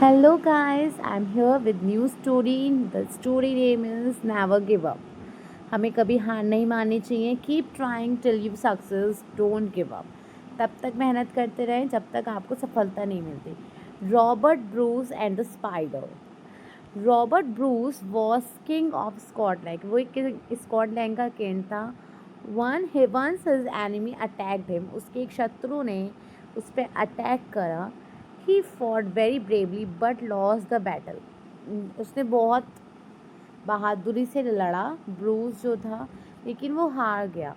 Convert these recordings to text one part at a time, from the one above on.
Hello guys, I'm here with new story. The story name is Never Give Up. हमें कभी हार नहीं माननी चाहिए. Keep trying till you success. Don't give up. तब तक मेहनत करते रहें जब तक आपको सफलता नहीं मिलती. Robert Bruce and the spider. Robert Bruce was king of Scotland. वो एक स्कॉटलैंड का किंग था. Once his enemy attacked him. उसके एक शत्रु ने उस पर अटैक करा. He fought very bravely but lost the battle. उसने बहुत बहादुरी से लड़ा, ब्रूस जो था, लेकिन वो हार गया.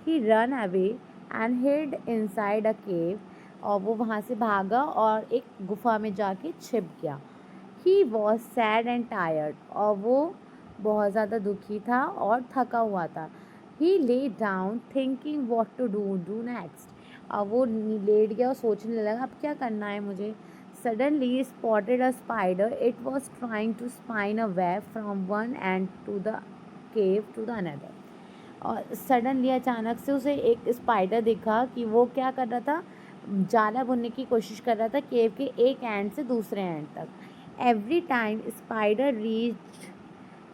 He ran away and hid inside a cave. और वो वहाँ से भागा और एक गुफा में जाके छिप गया. He was sad and tired. और वो बहुत ज़्यादा दुखी था और थका हुआ था. He lay down thinking what to do next. अब वो लेट गया और सोचने लगा अब क्या करना है मुझे. Suddenly spotted a spider. It was trying to spin a web from one end to the cave to the another. और सडनली अचानक से उसे एक स्पाइडर दिखा कि वो क्या कर रहा था, जाला बुनने की कोशिश कर रहा था केव के एक एंड से दूसरे एंड तक. Every time spider reach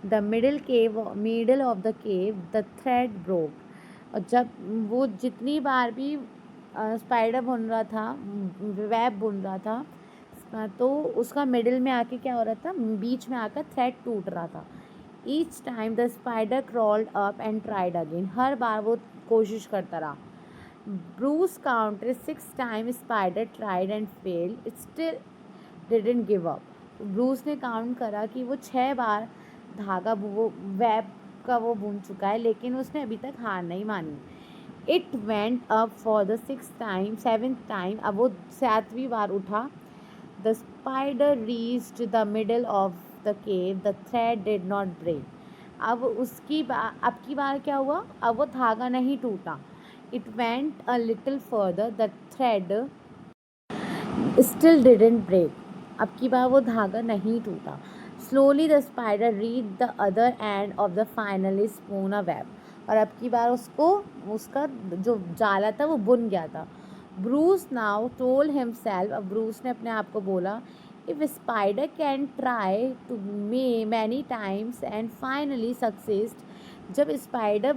the middle of the cave the thread broke. और जब वो जितनी बार भी स्पाइडर बुन रहा था, वेब बुन रहा था, तो उसका मिडिल में आके क्या हो रहा था, बीच में आकर थ्रेड टूट रहा था. Each time the spider crawled up and tried again. हर बार वो कोशिश करता रहा. Bruce counted 6 time. Spider tried and failed. It still didn't give up. Bruce ने काउंट करा कि वो 6 बार धागा वो वेब का वो बुन चुका है, लेकिन उसने अभी तक हार नहीं मानी. It went up for the 7th time. अब वो 7वीं बार उठा. The spider reached the middle of the cave. The thread did not break. अब की बार क्या हुआ, अब वो धागा नहीं टूटा. It went a little further. The thread still didn't break. अब की बार वो धागा नहीं टूटा. Slowly the spider reach the other end of the finally spun a web. और अब की बार उसका जो जाला था वो बुन गया था. Bruce now told himself. अब ब्रूस ने अपने आप को बोला, if spider can try too many times and finally succeeded. जब स्पाइडर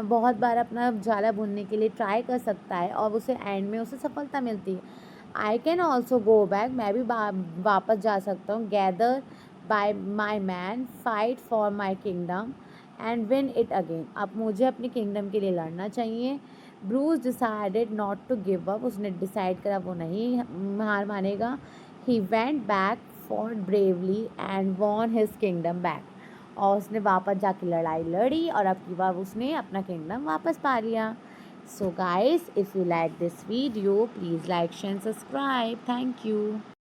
बहुत बार अपना जाला बुनने के लिए ट्राई कर सकता है और उसे एंड में उसे सफलता मिलती है, I can also go back. मैं भी वापस जा सकता हूँ. Gather by my man, fight for my kingdom and win it again. अब मुझे अपनी किंगडम के लिए लड़ना चाहिए. Bruce decided not to give up. उसने डिसाइड करा वो नहीं हार मानेगा. He went back, fought bravely and won his kingdom back. और उसने वापस जाके लड़ाई लड़ी और अब की बार उसने अपना किंगडम वापस पा लिया. So guys, if you like this video, please like, share and subscribe. Thank you.